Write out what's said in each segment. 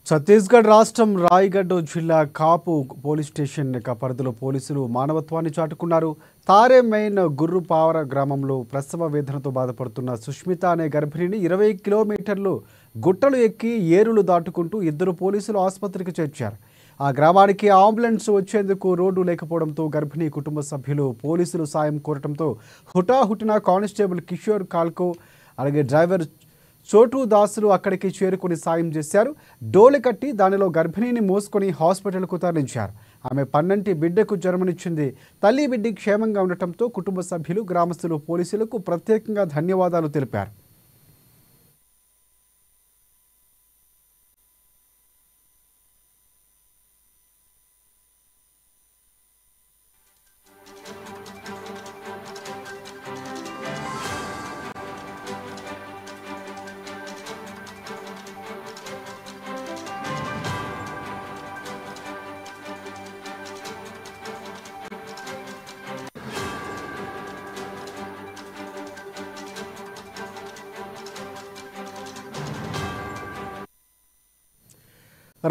ఛత్తీస్గఢ్ రాష్ట్రం రాయ్గఢ్ జిల్లా కాపు police station పరిధిలో పోలీసులు మానవత్వాన్ని చాటుకున్నారు. తారే మెయిన్ గుర్రుపావర గ్రామంలో ప్రసవ వేదనతో బాధపడుతున్న సుష్మిత అనే గర్భిణిని 20 కిలోమీటర్లు గుట్టలు ఎక్కి ఏరులు దాటుకుంటూ ఇద్దరు పోలీసులు ఆసుపత్రికి చేర్చారు. ఆ గ్రామానికి అంబులెన్స్ వచ్చేందుకు రోడ్డు లేకపోవడంతో గర్భిణీ కుటుంబ సభ్యులు పోలీసులు సాయం కోరటంతో హుటాహుటిన కానిస్టేబుల్ కిషోర్ కాల్కో అలాగే డ్రైవర్ చోటు దాసులు అక్కడికి చేరుకుని సాయం చేశారు. డోలు కట్టి దానిలో గర్భిణిని మోసుకొని హాస్పిటల్కు తరలించారు. ఆమె పన్నంటి బిడ్డకు జన్మనిచ్చింది. తల్లి బిడ్డ క్షేమంగా ఉండటంతో కుటుంబ సభ్యులు గ్రామస్తులు పోలీసులకు ప్రత్యేకంగా ధన్యవాదాలు తెలిపారు.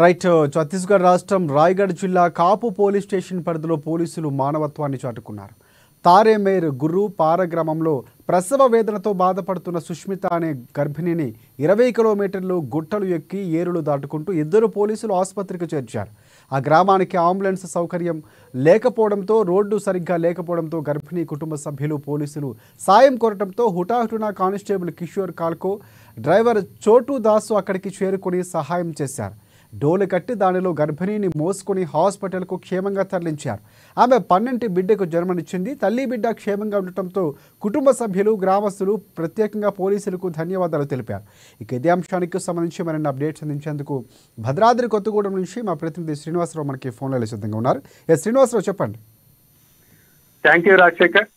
రైట్. ఛత్తీస్గఢ్ రాష్ట్రం రాయ్గఢ్ జిల్లా కాపు పోలీస్ స్టేషన్ పరిధిలో పోలీసులు మానవత్వాన్ని చాటుకున్నారు. తారేమేర్ గుర్రు పార గ్రామంలో ప్రసవ వేదనతో బాధపడుతున్న సుష్మిత అనే గర్భిణిని 20 కిలోమీటర్లు గుట్టలు ఎక్కి ఏరులు దాటుకుంటూ ఇద్దరు పోలీసులు ఆసుపత్రికి చేర్చారు. ఆ గ్రామానికి అంబులెన్స్ సౌకర్యం లేకపోవడంతో రోడ్డు సరిగ్గా లేకపోవడంతో గర్భిణీ కుటుంబ సభ్యులు పోలీసులు సాయం కోరటంతో హుటాహుటిన కానిస్టేబుల్ కిషోర్ కాల్కో డ్రైవర్ చోటు దాసు అక్కడికి చేరుకుని సహాయం చేశారు. డోలు కట్టి దానిలో గర్భిణిని మోసుకొని హాస్పిటల్కు క్షేమంగా తరలించారు. ఆమె పన్నంటి బిడ్డకు జన్మనిచ్చింది. తల్లి బిడ్డ క్షేమంగా ఉండటంతో కుటుంబ సభ్యులు గ్రామస్తులు ప్రత్యేకంగా పోలీసులకు ధన్యవాదాలు తెలిపారు. ఇక ఇదే అంశానికి సంబంధించి మరిన్ని అప్డేట్స్ అందించేందుకు భద్రాద్రి కొత్తగూడెం నుంచి మా ప్రతినిధి శ్రీనివాసరావు మనకి ఫోన్లో సిద్ధంగా ఉన్నారు. శ్రీనివాసరావు, చెప్పండి. Thank you Rajasekhar.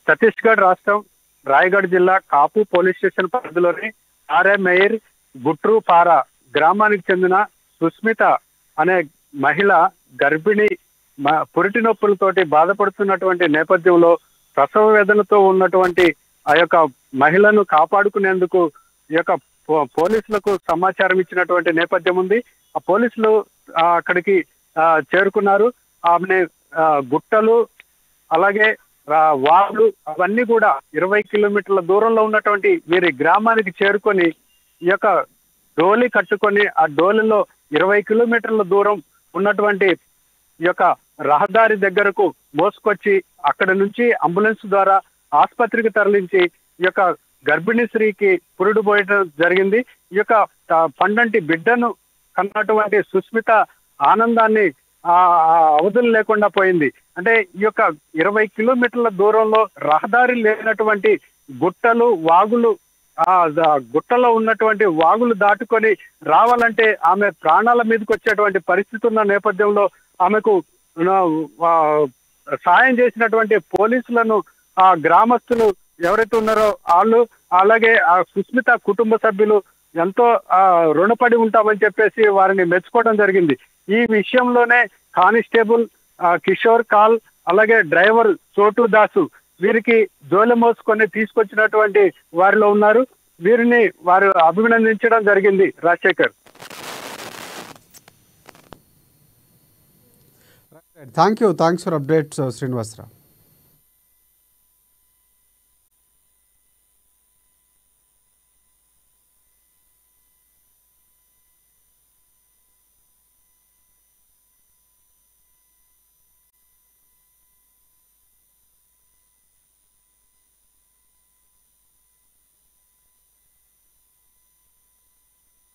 ఛత్తీస్గఢ్ రాష్ట్రం రాయ్గఢ్ జిల్లా కాపు పోలీస్ స్టేషన్ పరిధిలోని తారేమేర్ గుట్రుపారా గ్రామానికి చెందిన సుష్మిత అనే మహిళ గర్భిణి పురిటి నొప్పులతోటి బాధపడుతున్నటువంటి నేపథ్యంలో ప్రసవ వేదనతో ఉన్నటువంటి ఆ యొక్క మహిళను కాపాడుకునేందుకు ఈ యొక్క పోలీసులకు సమాచారం ఇచ్చినటువంటి నేపథ్యం ఉంది. ఆ పోలీసులు అక్కడికి చేరుకున్నారు. ఆమె గుట్టలు అలాగే వాగులు అవన్నీ కూడా 20 కిలోమీటర్ల దూరంలో ఉన్నటువంటి వీరి గ్రామానికి చేరుకొని ఈ యొక్క డోలి కట్టుకొని ఆ డోలిలో 20 కిలోమీటర్ల దూరం ఉన్నటువంటి ఈ యొక్క రహదారి దగ్గరకు మోసుకొచ్చి అక్కడ నుంచి అంబులెన్స్ ద్వారా ఆసుపత్రికి తరలించి ఈ యొక్క గర్భిణీ స్త్రీకి పురుడు పోయడం జరిగింది. ఈ యొక్క పండంటి బిడ్డను కన్నటువంటి సుష్మిత ఆనందాన్ని అవధులు లేకుండా పోయింది. అంటే ఈ యొక్క 20 కిలోమీటర్ల దూరంలో రహదారి లేనటువంటి గుట్టలు వాగులు గుట్టలో ఉన్నటువంటి వాగులు దాటుకొని రావాలంటే ఆమె ప్రాణాల మీదకి వచ్చేటువంటి పరిస్థితి ఉన్న నేపథ్యంలో ఆమెకు సాయం చేసినటువంటి పోలీసులను ఆ గ్రామస్తులు ఎవరైతే ఉన్నారో వాళ్ళు అలాగే ఆ సుష్మిత కుటుంబ సభ్యులు ఎంతో రుణపడి ఉంటామని చెప్పేసి వారిని మెచ్చుకోవడం జరిగింది. ఈ విషయంలోనే కానిస్టేబుల్ కిషోర్ కాల్ అలాగే డ్రైవర్ చోటు దాసు వీరికి జోలె మోసుకొని తీసుకొచ్చినటువంటి వారిలో ఉన్నారు. వీరిని వారు అభినందించడం జరిగింది. Rajasekhar, thanks for updates Srinivasarao.